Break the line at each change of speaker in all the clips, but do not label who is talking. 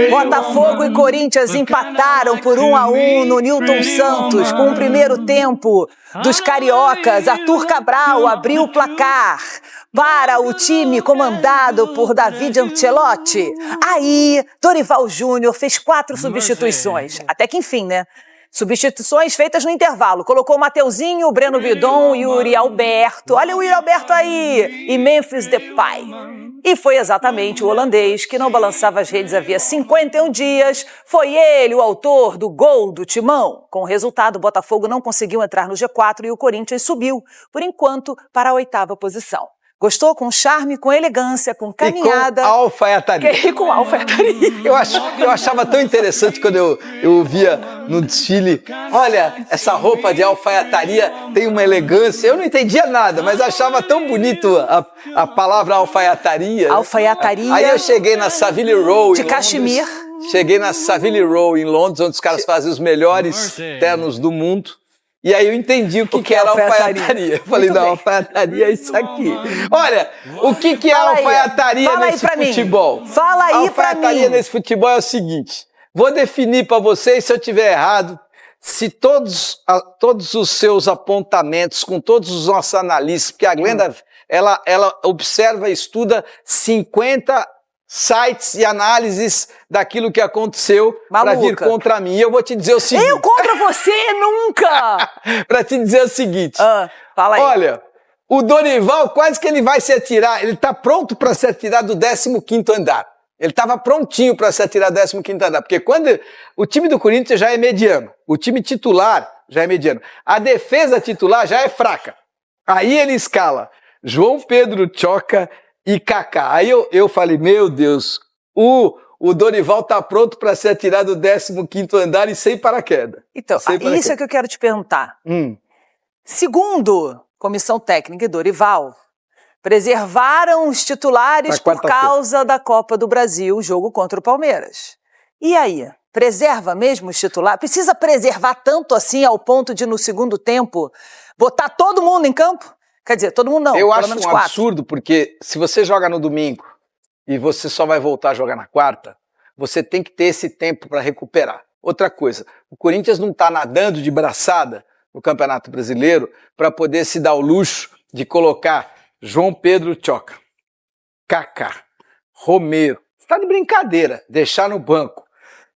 Botafogo e Corinthians empataram por 1-1 no Newton Santos, com o primeiro tempo dos cariocas. Arthur Cabral abriu o placar para o time comandado por David Ancelotti. Aí, Dorival Júnior fez 4 substituições. Até que enfim, né? Substituições feitas no intervalo. Colocou o Mateuzinho, o Breno Bidon e o Yuri Alberto. Olha o Yuri Alberto aí! E Memphis Depay. E foi exatamente o holandês que não balançava as redes havia 51 dias. Foi ele o autor do gol do Timão. Com o resultado, o Botafogo não conseguiu entrar no G4 e o Corinthians subiu, por enquanto, para a 8ª posição. Gostou? Com charme, com elegância, com caminhada.
E com alfaiataria.
E com alfaiataria.
Eu achava tão interessante quando eu via no desfile, olha, essa roupa de alfaiataria tem uma elegância. Eu não entendia nada, mas achava tão bonito a palavra alfaiataria.
Alfaiataria.
Aí eu cheguei na Savile Row
de Cachemir.
Cheguei na Savile Row em Londres, onde os caras fazem os melhores ternos do mundo. E aí eu entendi o que era alfaiataria. Eu falei, não, alfaiataria é isso aqui. Olha, o que é alfaiataria nesse futebol?
Fala aí pra mim.
Alfaiataria nesse futebol é o seguinte, vou definir para vocês, se eu tiver errado, se todos os seus apontamentos, com todos os nossos analistas, porque a Glenda, ela observa e estuda 50 sites e análises daquilo que aconteceu para vir contra mim. E eu vou te dizer o seguinte...
Eu contra você? Nunca!
Para te dizer o seguinte...
fala aí.
Olha, o Dorival quase que ele vai se atirar, ele está pronto para se atirar do 15º andar. Ele estava prontinho para se atirar do 15º andar, porque quando o time do Corinthians já é mediano, o time titular já é mediano, a defesa titular já é fraca. Aí ele escala João Pedro Tchoca e Kaká. Aí eu falei, meu Deus, o Dorival tá pronto para se atirar do 15º andar e sem paraquedas.
Então, isso é que eu quero te perguntar. Segundo comissão técnica e Dorival, preservaram os titulares por causa da Copa do Brasil, o jogo contra o Palmeiras. E aí, preserva mesmo os titulares? Precisa preservar tanto assim ao ponto de, no segundo tempo, botar todo mundo em campo? Quer dizer, todo mundo não,
eu acho um absurdo, porque se você joga no domingo e você só vai voltar a jogar na quarta, você tem que ter esse tempo para recuperar. Outra coisa, o Corinthians não está nadando de braçada no Campeonato Brasileiro para poder se dar o luxo de colocar João Pedro Tchoca, Kaká, Romero. Está de brincadeira, deixar no banco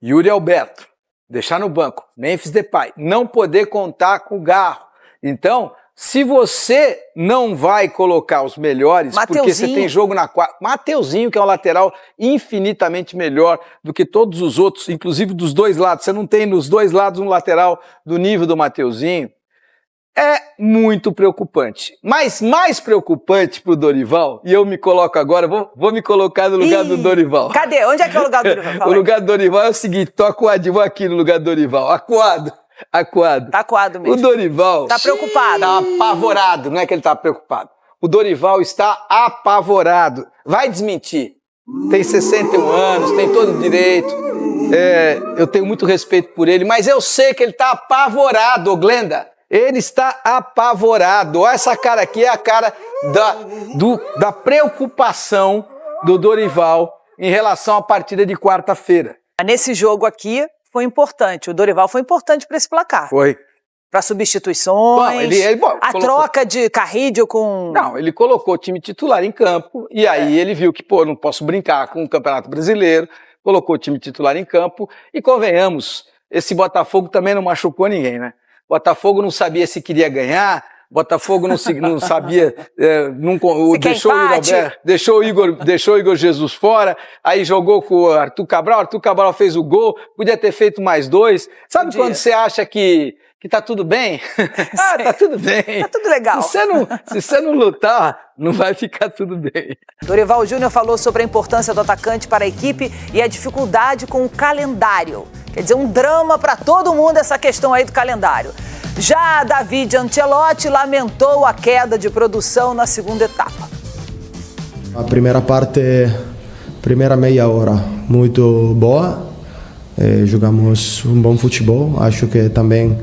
Yuri Alberto, deixar no banco Memphis Depay, não poder contar com o Garro. Então... se você não vai colocar os melhores, porque você tem jogo na quarta... Mateuzinho, que é um lateral infinitamente melhor do que todos os outros, inclusive dos dois lados. Você não tem nos dois lados um lateral do nível do Mateuzinho. É muito preocupante. Mas mais preocupante pro Dorival, e eu me coloco agora, vou me colocar no lugar do Dorival.
Cadê? Onde é que é o lugar do Dorival?
O lugar do Dorival é o seguinte, tô acuado, vou aqui no lugar do Dorival, acuado. Tá
acuado mesmo.
O Dorival...
tá preocupado.
Tá apavorado, não é que ele tá preocupado. O Dorival está apavorado. Vai desmentir. Tem 61 anos, tem todo o direito. Eu tenho muito respeito por ele, mas eu sei que ele tá apavorado, Glenda. Ele está apavorado. Olha, essa cara aqui é a cara da preocupação do Dorival em relação à partida de quarta-feira.
Nesse jogo aqui... foi importante, o Dorival foi importante para esse placar.
Foi.
Para substituições, a troca de Carrídio com...
Não, ele colocou o time titular em campo, e aí ele viu que, não posso brincar com o Campeonato Brasileiro, colocou o time titular em campo, e convenhamos, esse Botafogo também não machucou ninguém, né? Botafogo não sabia se queria ganhar, Botafogo não sabia, deixou o Igor Jesus fora, aí jogou com o Arthur Cabral fez o gol, podia ter feito mais 2. Sabe quando você acha que tá tudo bem? Tá tudo bem.
Tá tudo legal.
Se você não lutar, não vai ficar tudo bem.
Dorival Júnior falou sobre a importância do atacante para a equipe e a dificuldade com o calendário. Quer dizer, um drama para todo mundo essa questão aí do calendário. Já David Ancelotti lamentou a queda de produção na segunda etapa.
A primeira meia hora muito boa, jogamos um bom futebol, acho que também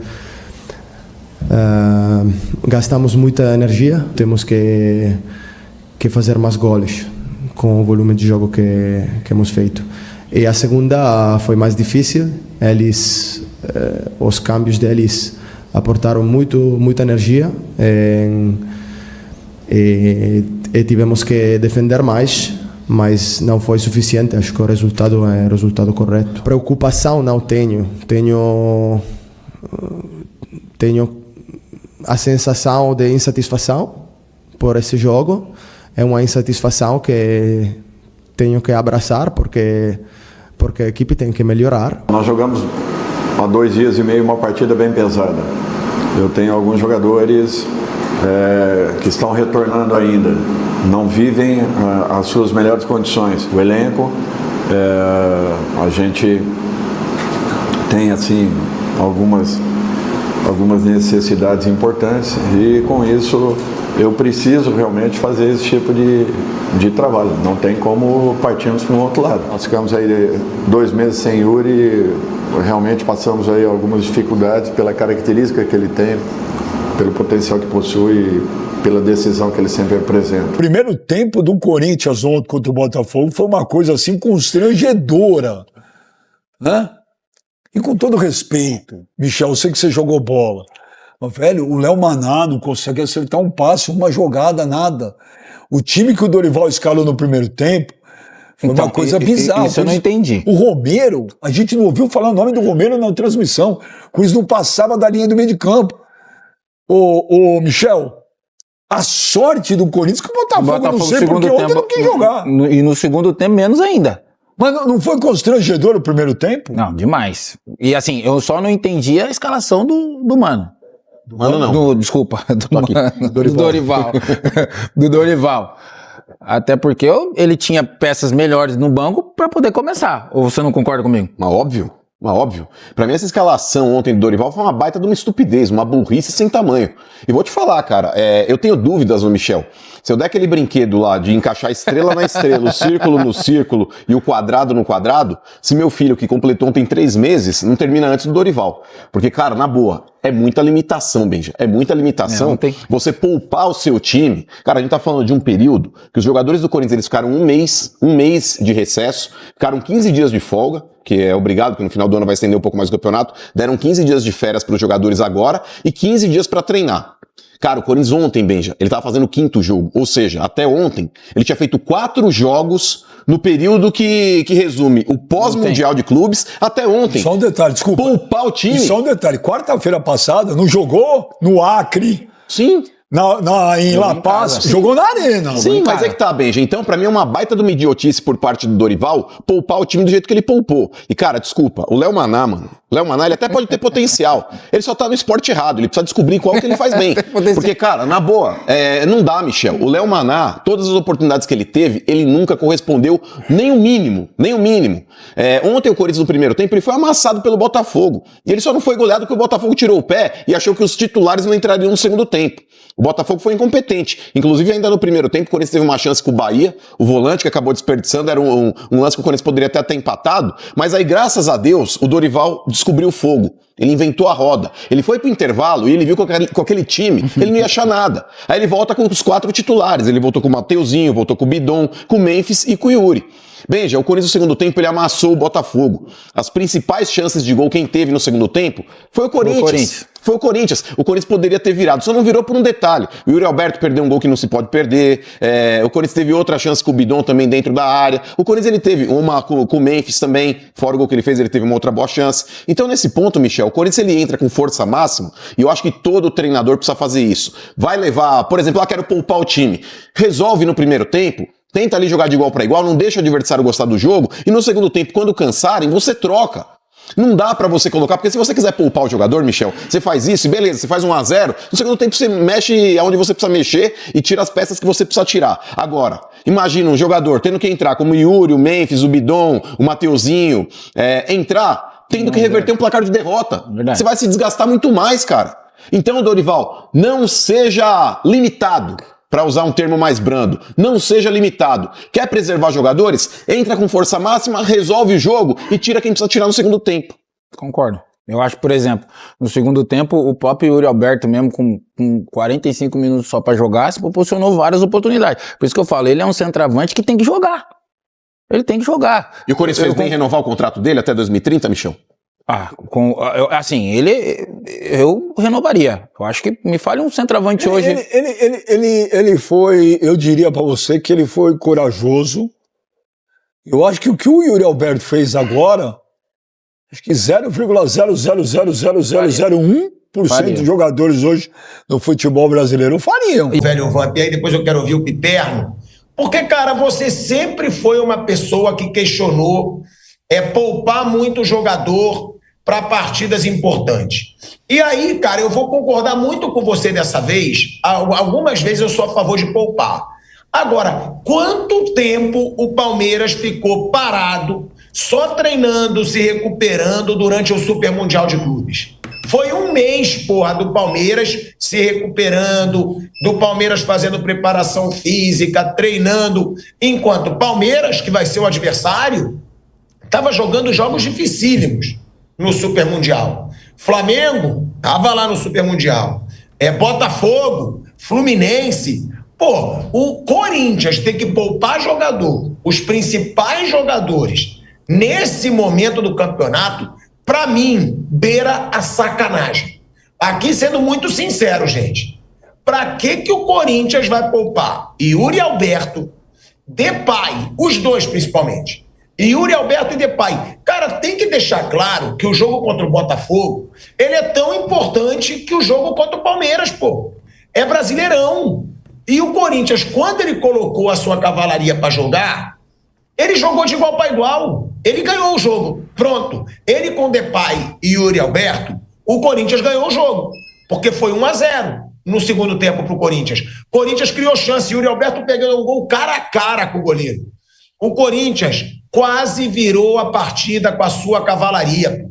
gastamos muita energia, temos que fazer mais goles com o volume de jogo que hemos feito. E a segunda foi mais difícil. Os cambios deles aportaram muita energia e tivemos que defender mais, mas não foi suficiente. Acho que o resultado é o resultado correto. Preocupação não tenho. Tenho a sensação de insatisfação por esse jogo. É uma insatisfação que tenho que abraçar porque a equipe tem que melhorar.
Nós jogamos há 2 dias e meio uma partida bem pesada. Eu tenho alguns jogadores que estão retornando ainda, não vivem as suas melhores condições. O elenco, a gente tem assim algumas necessidades importantes e com isso eu preciso realmente fazer esse tipo de trabalho. Não tem como partirmos para um outro lado. Nós ficamos aí 2 meses sem Yuri e realmente passamos aí algumas dificuldades pela característica que ele tem, pelo potencial que possui, pela decisão que ele sempre apresenta.
O primeiro tempo do Corinthians ontem contra o Botafogo foi uma coisa assim constrangedora, né? E com todo respeito, Michel, eu sei que você jogou bola, mas, velho, o Léo Maná não consegue acertar um passe, uma jogada, nada. O time que o Dorival escalou no primeiro tempo foi uma coisa bizarra.
Isso eu não entendi.
O Romero, a gente não ouviu falar o nome do Romero na transmissão. O Corinthians não passava da linha do meio de campo. Ô Michel, a sorte do Corinthians que o Botafogo não sei, porque ontem não quis jogar.
E no segundo tempo, menos ainda.
Mas não foi constrangedor o primeiro tempo?
Não, demais. E assim, eu só não entendi a escalação do Mano.
Mano, não.
Desculpa, do Dorival. Do Dorival. Até porque ele tinha peças melhores no banco para poder começar. Ou você não concorda comigo?
Mas óbvio. Pra mim essa escalação ontem do Dorival foi uma baita de uma estupidez, uma burrice sem tamanho. E vou te falar, cara, eu tenho dúvidas no Michel. Se eu der aquele brinquedo lá de encaixar estrela na estrela, o círculo no círculo e o quadrado no quadrado, se meu filho, que completou ontem 3 meses, não termina antes do Dorival. Porque, cara, na boa, é muita limitação, Benja. É muita limitação você poupar o seu time. Cara, a gente tá falando de um período que os jogadores do Corinthians eles ficaram um mês de recesso, ficaram 15 dias de folga, que é obrigado, que no final do ano vai estender um pouco mais o campeonato, deram 15 dias de férias para os jogadores agora e 15 dias para treinar. Cara, o Corinthians ontem, Benja, ele tava fazendo o 5º jogo, ou seja, até ontem, ele tinha feito 4 jogos no período que resume o pós-mundial de clubes até ontem.
Só um detalhe, desculpa.
Poupar o time.
E só um detalhe, quarta-feira passada não jogou no Acre.
Sim.
Em La Paz, jogou na arena.
Sim, mas é que tá, Benja. Então, pra mim é uma baita de uma idiotice por parte do Dorival poupar o time do jeito que ele poupou. E, cara, desculpa, o Léo Maná, mano. O Léo Maná, ele até pode ter potencial. Ele só tá no esporte errado. Ele precisa descobrir qual que ele faz bem. Porque, cara, na boa, não dá, Michel. O Léo Maná, todas as oportunidades que ele teve, ele nunca correspondeu nem o mínimo. Ontem o Corinthians, no primeiro tempo, ele foi amassado pelo Botafogo. E ele só não foi goleado porque o Botafogo tirou o pé e achou que os titulares não entrariam no segundo tempo. O Botafogo foi incompetente. Inclusive, ainda no primeiro tempo, o Corinthians teve uma chance com o Bahia, o volante que acabou desperdiçando, era um lance que o Corinthians poderia até ter empatado, mas aí, graças a Deus, o Dorival descobriu o fogo. Ele inventou a roda. Ele foi pro intervalo e ele viu que com aquele time, ele não ia achar nada. Aí ele volta com os 4 titulares. Ele voltou com o Mateuzinho, voltou com o Bidon, com o Memphis e com o Yuri. Veja, o Corinthians no segundo tempo ele amassou o Botafogo. As principais chances de gol quem teve no segundo tempo foi o Corinthians. Foi o Corinthians. O Corinthians poderia ter virado, só não virou por um detalhe. O Yuri Alberto perdeu um gol que não se pode perder. O Corinthians teve outra chance com o Bidon também dentro da área. O Corinthians ele teve uma com o Memphis também. Fora o gol que ele fez, ele teve uma outra boa chance. Então nesse ponto, Michel, o Corinthians ele entra com força máxima e eu acho que todo treinador precisa fazer isso. Vai levar, por exemplo, quero poupar o time. Resolve no primeiro tempo. Tenta ali jogar de igual para igual, não deixa o adversário gostar do jogo e no segundo tempo, quando cansarem, você troca. Não dá pra você colocar, porque se você quiser poupar o jogador, Michel, você faz isso e beleza, você faz 1-0, no segundo tempo você mexe aonde você precisa mexer e tira as peças que você precisa tirar. Agora, imagina um jogador tendo que entrar como o Yuri, o Memphis, o Bidon, o Mateuzinho, entrar tendo que reverter um placar de derrota. Você vai se desgastar muito mais, cara. Então, Dorival, não seja limitado. Para usar um termo mais brando, não seja limitado. Quer preservar jogadores? Entra com força máxima, resolve o jogo e tira quem precisa tirar no segundo tempo.
Concordo. Eu acho, por exemplo, no segundo tempo, o próprio Yuri Alberto, mesmo com 45 minutos só para jogar, se proporcionou várias oportunidades. Por isso que eu falo, ele é um centroavante que tem que jogar. Ele tem que jogar.
E o Corinthians fez bem em renovar o contrato dele até 2030, Michel?
Assim, eu renovaria. Eu acho que me fale um centroavante hoje.
Ele foi, eu diria pra você que ele foi corajoso. Eu acho que o que o Yuri Alberto fez agora, acho que 0,0000001% dos jogadores hoje no futebol brasileiro fariam.
Velho Vamp, e aí depois eu quero ouvir o Piperno. Porque, cara, você sempre foi uma pessoa que questionou poupar muito jogador para partidas importantes. E aí, cara, eu vou concordar muito com você dessa vez. Algumas vezes eu sou a favor de poupar. Agora, quanto tempo o Palmeiras ficou parado, só treinando, se recuperando durante o Super Mundial de Clubes? Foi um mês, porra, do Palmeiras se recuperando, do Palmeiras fazendo preparação física, treinando, enquanto o Palmeiras, que vai ser o adversário, estava jogando jogos dificílimos no Super Mundial. Flamengo estava lá no Super Mundial. Botafogo, Fluminense. Pô, o Corinthians tem que poupar jogador, os principais jogadores, nesse momento do campeonato, para mim, beira a sacanagem. Aqui sendo muito sincero, gente. Para que o Corinthians vai poupar Yuri Alberto, Depay, os dois principalmente, Yuri Alberto e Depay? Cara, tem que deixar claro que o jogo contra o Botafogo, ele é tão importante que o jogo contra o Palmeiras, pô. É Brasileirão. E o Corinthians, quando ele colocou a sua cavalaria para jogar, ele jogou de igual para igual. Ele ganhou o jogo. Pronto. Ele com Depay e Yuri Alberto, o Corinthians ganhou o jogo. Porque foi 1-0 no segundo tempo pro Corinthians. Corinthians criou chance. Yuri Alberto pegando um gol cara a cara com o goleiro. O Corinthians quase virou a partida com a sua cavalaria.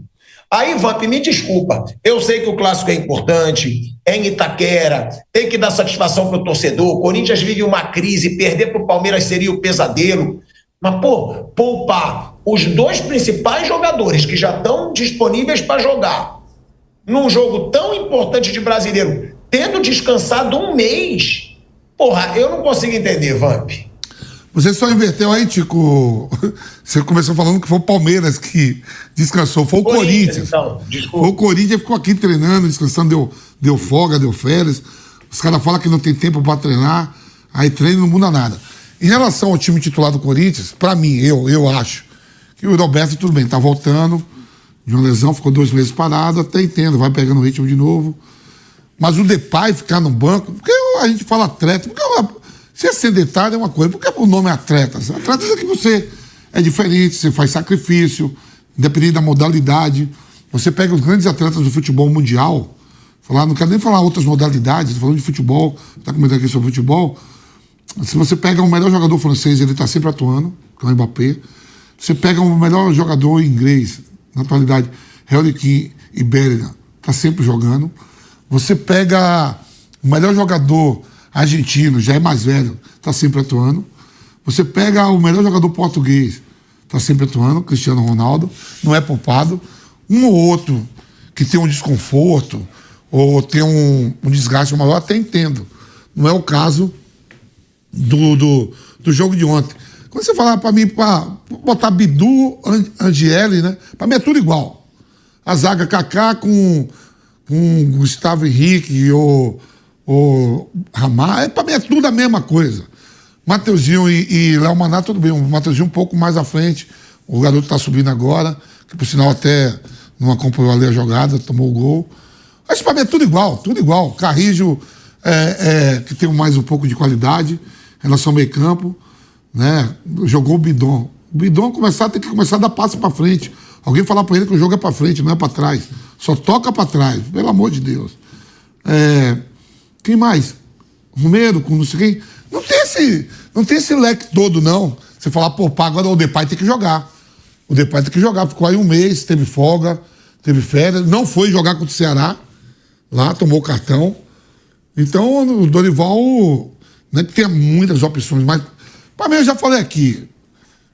Aí, Vamp, me desculpa. Eu sei que o clássico é importante, é em Itaquera, tem que dar satisfação pro torcedor. O Corinthians vive uma crise, perder pro Palmeiras seria o pesadelo. Mas, pô, poupar os dois principais jogadores que já estão disponíveis para jogar num jogo tão importante de brasileiro, tendo descansado um mês, porra, eu não consigo entender, Vamp.
Você só inverteu aí, Tico. Você começou falando que foi o Palmeiras que descansou. Foi o Corinthians.
Então, desculpa.
Foi o Corinthians, ficou aqui treinando, descansando, deu folga, deu férias. Os caras falam que não tem tempo para treinar, aí treino não muda nada. Em relação ao time titular do Corinthians, pra mim, eu acho que o Roberto, tudo bem, tá voltando de uma lesão, ficou 2 meses parado, até entendo, vai pegando o ritmo de novo. Mas o Depay ficar no banco, porque a gente fala atleta, porque se é sedentário é uma coisa, porque o nome é atleta. Atleta é que você é diferente, você faz sacrifício, independente da modalidade. Você pega os grandes atletas do futebol mundial, não quero nem falar outras modalidades, tô falando de futebol, tá comentando aqui sobre futebol. Se você pega o melhor jogador francês, ele está sempre atuando, que é o Mbappé. Você pega o melhor jogador inglês, na atualidade, Harry Kane e Bellingham, está sempre jogando. Você pega o melhor jogador argentino, já é mais velho, está sempre atuando. Você pega o melhor jogador português, está sempre atuando, Cristiano Ronaldo, não é poupado. Um ou outro que tem um desconforto ou tem um desgaste maior, até entendo. Não é o caso do jogo de ontem. Quando você fala para mim, para botar Bidu, Angieli, né? Para mim é tudo igual. A zaga Kaká com Gustavo Henrique ou Ramar, para mim é tudo a mesma coisa. Mateuzinho e Léo Maná, tudo bem. O Mateuzinho um pouco mais à frente. O garoto está subindo agora, que por sinal até não acompanhou ali a jogada, tomou o gol. Mas para mim é tudo igual, tudo igual. Carrijo, que tem mais um pouco de qualidade em relação ao meio campo, né? Jogou o Bidon. O Bidon tem que começar a dar passe para frente. Alguém falar para ele que o jogo é para frente, não é para trás. Só toca para trás, pelo amor de Deus. Quem mais? Romero, com não sei quem. Não tem esse leque todo, não. Você falar, pô, agora o Depay tem que jogar. O Depay tem que jogar. Ficou aí um mês, teve folga, teve férias. Não foi jogar contra o Ceará. Lá, tomou o cartão. Então, o Dorival, não é que tenha muitas opções, mas, para mim, eu já falei aqui.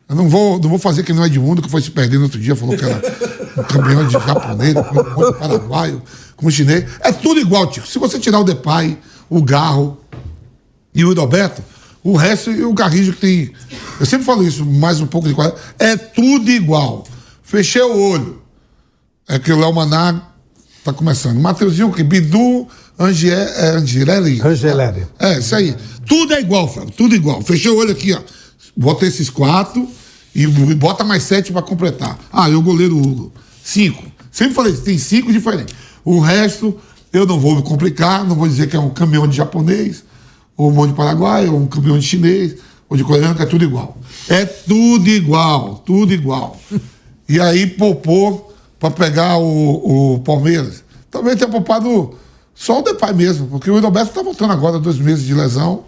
Eu não vou fazer que nem o Edmundo, que foi se perdendo outro dia, falou que era um campeão de japonês, um paraguaio, com chinês. É tudo igual, tio. Se você tirar o Depay, o Garro e o Roberto, O resto, e o Garrido que tem... Eu sempre falo isso, mais um pouco de qualidade. É tudo igual. Fechei o olho. É que o Léo Maná tá começando. Mateuzinho, que Bidu, Angelelli. É, isso aí. Tudo é igual, Fábio. Tudo igual. Fechei o olho aqui, ó. Bota esses 4 e bota mais 7 pra completar. Ah, e o goleiro Hugo. 5. Sempre falei isso, tem 5 diferentes. O resto, eu não vou me complicar, não vou dizer que é um caminhão de japonês, ou um monte de paraguai, ou um caminhão de chinês, ou de coreano, que é tudo igual. É tudo igual, tudo igual. E aí poupou para pegar o Palmeiras. Também tem poupado só o Depay mesmo, porque o Roberto tá voltando agora 2 meses de lesão,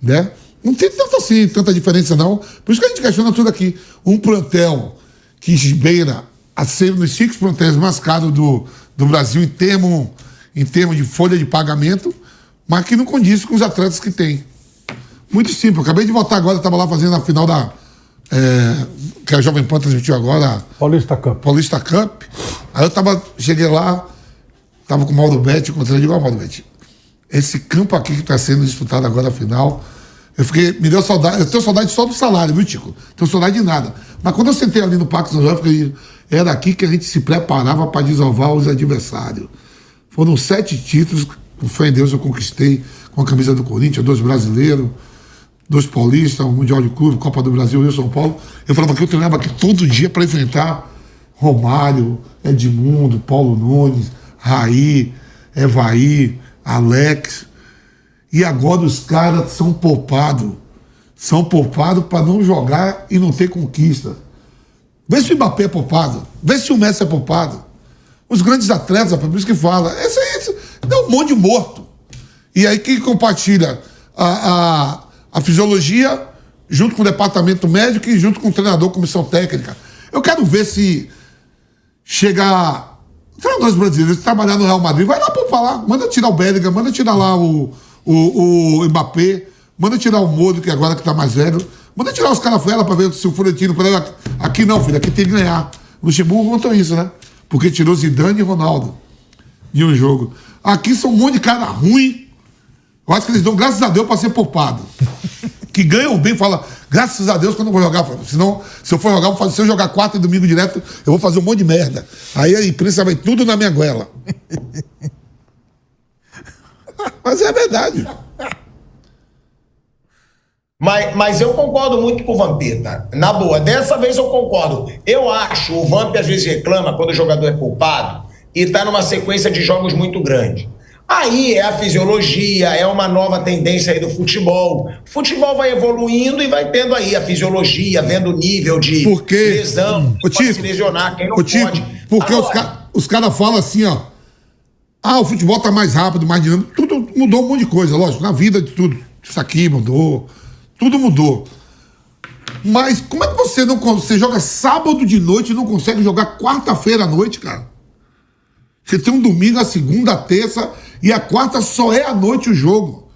né? Não tem tanto assim, tanta diferença não. Por isso que a gente questiona tudo aqui. Um plantel que beira a ser nos 5 plantéis mais caros do Brasil em termos de folha de pagamento, mas que não condiz com os atletas que tem. Muito simples. Eu acabei de voltar agora, estava lá fazendo a final que a Jovem Pan transmitiu agora.
Paulista Cup.
Aí cheguei lá, estava com o Mauro Betti, encontrei ele igual Mauro Betti. Esse campo aqui que está sendo disputado agora a final, me deu saudade. Eu tenho saudade só do salário, viu, Tico? Não tenho saudade de nada. Mas quando eu sentei ali no Parque São Jorge, eu fiquei, era aqui que a gente se preparava para desovar os adversários. Foram 7 títulos, com fé em Deus eu conquistei com a camisa do Corinthians, 2 brasileiros, 2 paulistas, um Mundial de Clube, Copa do Brasil, Rio São Paulo. Eu falava que eu treinava aqui todo dia para enfrentar Romário, Edmundo, Paulo Nunes, Raí, Evaí, Alex. E agora os caras são poupados. São poupados para não jogar e não ter conquista. Vê se o Mbappé é poupado. Vê se o Messi é poupado. Os grandes atletas, por isso que fala. Esse é um monte de morto. E aí quem compartilha a fisiologia junto com o departamento médico e junto com o treinador, comissão técnica. Eu quero ver se chega treinadores brasileiros trabalhar no Real Madrid. Vai lá poupar lá. Manda tirar o Bellingham, manda tirar lá o Mbappé, manda tirar o Modric, que agora que tá mais velho. Manda tirar os caras fora pra ver se o Florentino... Aqui não, filho, aqui tem que ganhar. O Luxemburgo contou isso, né? Porque tirou Zidane e Ronaldo em um jogo. Aqui são um monte de cara ruim. Eu acho que eles dão graças a Deus pra ser poupado. Que ganham bem, fala, graças a Deus que eu não vou jogar. Senão, se eu for jogar, se eu jogar 4 e domingo direto, eu vou fazer um monte de merda. Aí a imprensa vai tudo na minha goela. Mas é verdade.
Mas eu concordo muito com o Vampeta. Na boa, dessa vez eu concordo. Eu acho, o Vamp às vezes reclama quando o jogador é poupado e tá numa sequência de jogos muito grande. Aí é a fisiologia, é uma nova tendência aí do futebol. O futebol vai evoluindo e vai tendo aí a fisiologia, vendo o nível de lesão, pode se lesionar, quem não pode.
Porque os caras falam assim, ó. O futebol tá mais rápido, mais dinâmico. Tudo mudou um monte de coisa, lógico. Na vida de tudo. Isso aqui mudou. Tudo mudou. Mas como é que você joga sábado de noite e não consegue jogar quarta-feira à noite, cara? Você tem um domingo, a segunda, a terça e a quarta só é à noite o jogo.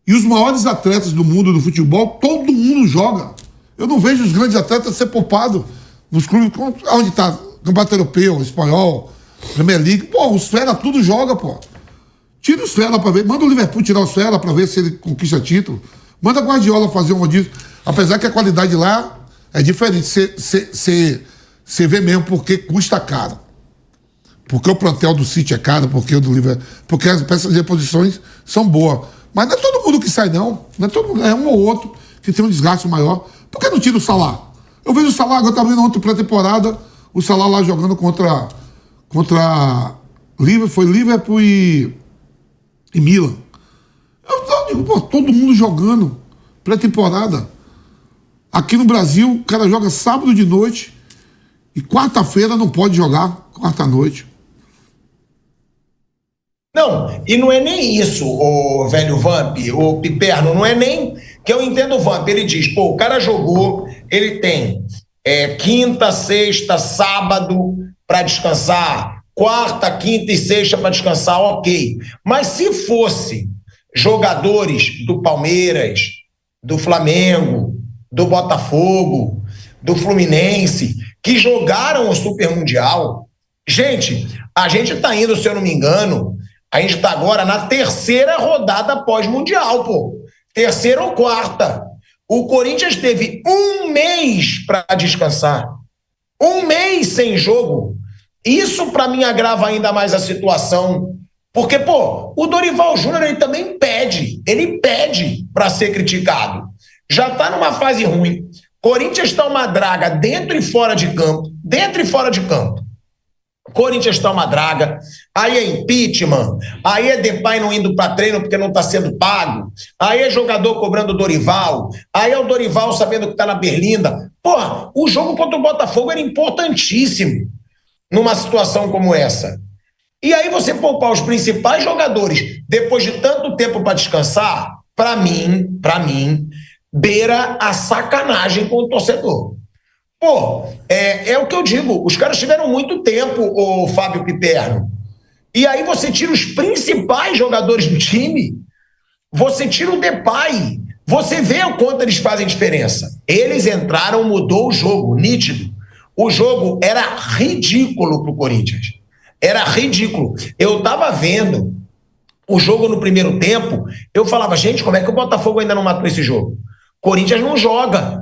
E os maiores atletas do mundo do futebol, todo mundo joga. Eu não vejo os grandes atletas ser poupados nos clubes. Onde tá? Campeonato Europeu, Espanhol, Premier League. Pô, os fera tudo joga, pô. Tira os fera pra ver. Manda o Liverpool tirar os fera pra ver se ele conquista título. Manda a Guardiola fazer um rodízio. Apesar que a qualidade lá é diferente. Você vê mesmo porque custa caro. Porque o plantel do City é caro, porque o do Liverpool. Porque as peças de reposições são boas. Mas não é todo mundo que sai, não. Não é todo mundo, é um ou outro que tem um desgaste maior. Por que não tira o Salah? Eu vejo o Salah, agora tá vendo outra pré-temporada, o Salah lá jogando contra Liverpool, foi Liverpool e Milan. Eu digo, pô, todo mundo jogando pré-temporada. Aqui no Brasil, o cara joga sábado de noite e quarta-feira não pode jogar, quarta-noite.
Não, e não é nem isso, o velho Vamp, o Piperno, não é nem que eu entendo o Vamp. Ele diz, pô, o cara jogou, ele tem quinta, sexta, sábado para descansar, quarta, quinta e sexta para descansar, ok. Mas se fosse jogadores do Palmeiras, do Flamengo, do Botafogo, do Fluminense, que jogaram o Super Mundial, a gente tá indo, se eu não me engano, a gente tá agora na 3ª rodada pós-mundial, pô. terceira ou quarta. O Corinthians teve 1 mês para descansar. 1 mês sem jogo. Isso, para mim, agrava ainda mais a situação. Porque, pô, o Dorival Júnior, ele também pede. Ele pede para ser criticado. Já está numa fase ruim. Corinthians está uma draga dentro e fora de campo. Dentro e fora de campo. Corinthians está uma draga, aí é impeachment, aí é Depay não indo para treino porque não está sendo pago, aí é jogador cobrando o Dorival, aí é o Dorival sabendo que está na berlinda. Porra, o jogo contra o Botafogo era importantíssimo numa situação como essa. E aí você poupar os principais jogadores depois de tanto tempo para descansar, para mim, beira a sacanagem com o torcedor. Pô, é o que eu digo, os caras tiveram muito tempo, o Fábio Piperno. E aí você tira os principais jogadores do time, você tira o Depay, você vê o quanto eles fazem diferença. Eles entraram, mudou o jogo, nítido. O jogo era ridículo pro Corinthians. Era ridículo. Eu tava vendo o jogo no primeiro tempo, eu falava, gente, como é que o Botafogo ainda não matou esse jogo? Corinthians não joga.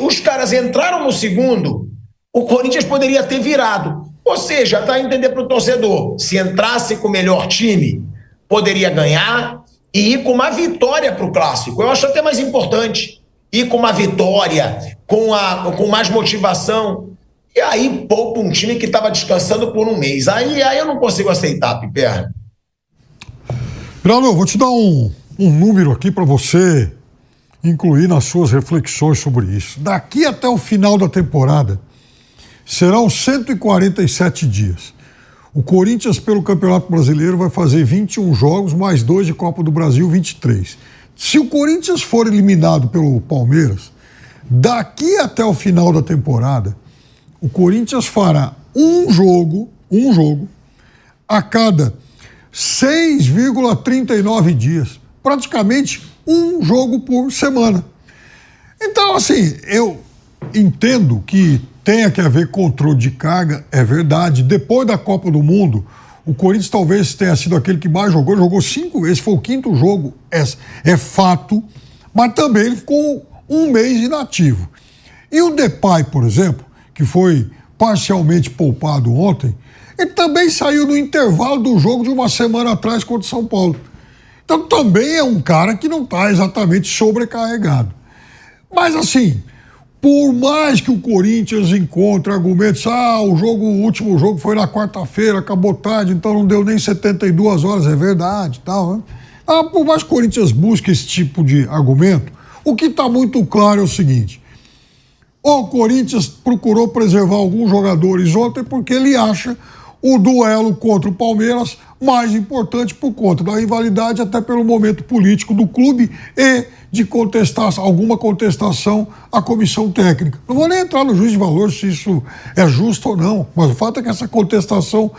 Os caras entraram no segundo, o Corinthians poderia ter virado. Ou seja, para entender para o torcedor, se entrasse com o melhor time, poderia ganhar e ir com uma vitória para o Clássico. Eu acho até mais importante ir com uma vitória, com mais motivação. E aí poupa um time que estava descansando por 1 mês. Aí eu não consigo aceitar, Piperno.
Piralo, eu vou te dar um número aqui para você incluir nas suas reflexões sobre isso. Daqui até o final da temporada, serão 147 dias. O Corinthians, pelo Campeonato Brasileiro, vai fazer 21 jogos, mais 2 de Copa do Brasil, 23. Se o Corinthians for eliminado pelo Palmeiras, daqui até o final da temporada, o Corinthians fará um jogo a cada 6,39 dias. Praticamente um jogo por semana. Então, assim, eu entendo que tenha que haver controle de carga, é verdade. Depois da Copa do Mundo, o Corinthians talvez tenha sido aquele que mais jogou 5 vezes, foi o 5º jogo, é fato, mas também ele ficou 1 mês inativo. E o Depay, por exemplo, que foi parcialmente poupado ontem, ele também saiu no intervalo do jogo de uma semana atrás contra o São Paulo. Então também é um cara que não está exatamente sobrecarregado. Mas assim, por mais que o Corinthians encontre argumentos, o último jogo foi na quarta-feira, acabou tarde, então não deu nem 72 horas, é verdade, tal, né? Por mais que o Corinthians busque esse tipo de argumento, o que está muito claro é o seguinte: o Corinthians procurou preservar alguns jogadores ontem porque ele acha o duelo contra o Palmeiras mais importante por conta da rivalidade, até pelo momento político do clube e de alguma contestação à comissão técnica. Não vou nem entrar no juízo de valor se isso é justo ou não, mas o fato é que essa contestação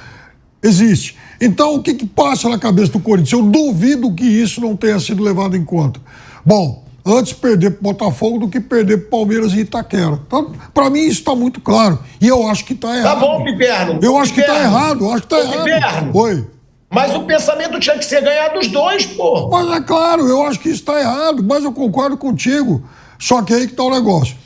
existe. Então, o que passa na cabeça do Corinthians? Eu duvido que isso não tenha sido levado em conta. Bom, antes perder para o Botafogo do que perder para o Palmeiras e Itaquera. Então, para mim, isso está muito claro. E eu acho que está errado.
Tá bom, Piperno.
Eu acho que está errado.
Piperno.
Oi.
Mas o pensamento tinha que ser ganhar dos dois, pô.
Mas é claro, eu acho que isso está errado, mas eu concordo contigo. Só que aí que está o negócio.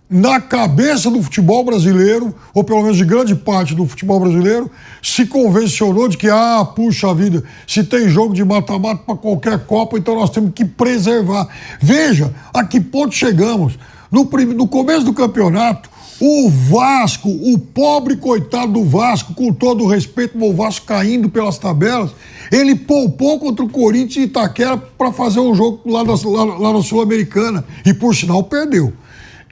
Na cabeça do futebol brasileiro, ou pelo menos de grande parte do futebol brasileiro, se convencionou de que, puxa vida, se tem jogo de mata-mata para qualquer Copa, então nós temos que preservar. Veja a que ponto chegamos. No começo do campeonato, o Vasco, o pobre coitado do Vasco, com todo o respeito, o Vasco caindo pelas tabelas, ele poupou contra o Corinthians e Itaquera para fazer um jogo lá na Sul-Americana e, por sinal, perdeu.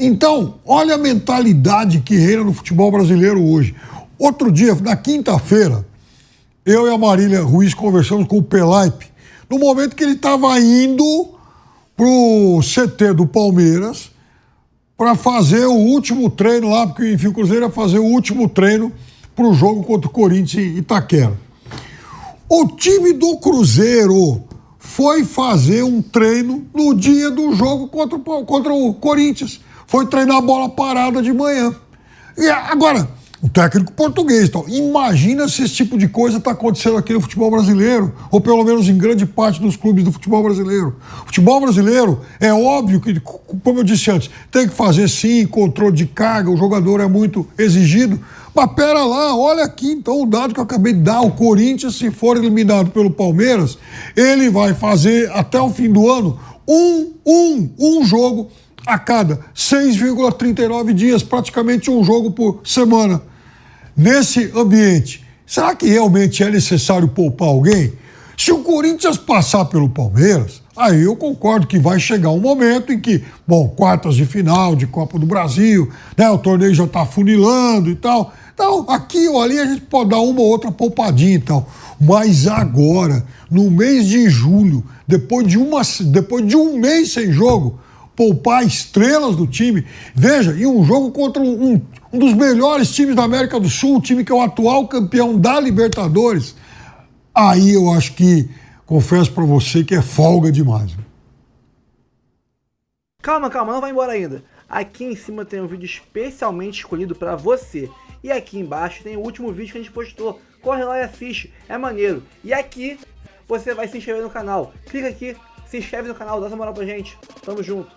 Então, olha a mentalidade que reina no futebol brasileiro hoje. Outro dia, na quinta-feira, eu e a Marília Ruiz conversamos com o Pelaipe, no momento que ele estava indo pro CT do Palmeiras para fazer o último treino lá, porque, enfim, o Cruzeiro ia fazer o último treino para o jogo contra o Corinthians e Itaquera. O time do Cruzeiro foi fazer um treino no dia do jogo contra o Corinthians. Foi treinar a bola parada de manhã. E agora, Um técnico português. Então, imagina se esse tipo de coisa está acontecendo aqui no futebol brasileiro, ou pelo menos em grande parte dos clubes do futebol brasileiro. O futebol brasileiro, é óbvio que, como eu disse antes, tem que fazer sim, controle de carga, o jogador é muito exigido. Mas pera lá, olha aqui então o dado que eu acabei de dar. O Corinthians, se for eliminado pelo Palmeiras, ele vai fazer até o fim do ano um jogo a cada 6,39 dias, praticamente um jogo por semana. Nesse ambiente, será que realmente é necessário poupar alguém? Se o Corinthians passar pelo Palmeiras, aí eu concordo que vai chegar um momento em que, bom, quartas de final de Copa do Brasil, né, o torneio já está afunilando e tal. Então, aqui ou ali a gente pode dar uma ou outra poupadinha e tal. Mas agora, no mês de julho, depois de um mês sem jogo, poupar estrelas do time, veja, em um jogo contra um dos melhores times da América do Sul, um time que é o atual campeão da Libertadores, aí eu acho que, confesso pra você que é folga demais.
Calma, não vai embora ainda. Aqui em cima tem um vídeo especialmente escolhido pra você. E aqui embaixo tem o último vídeo que a gente postou. Corre lá e assiste, é maneiro. E aqui você vai se inscrever no canal. Clica aqui, se inscreve no canal, dá essa moral pra gente. Tamo junto.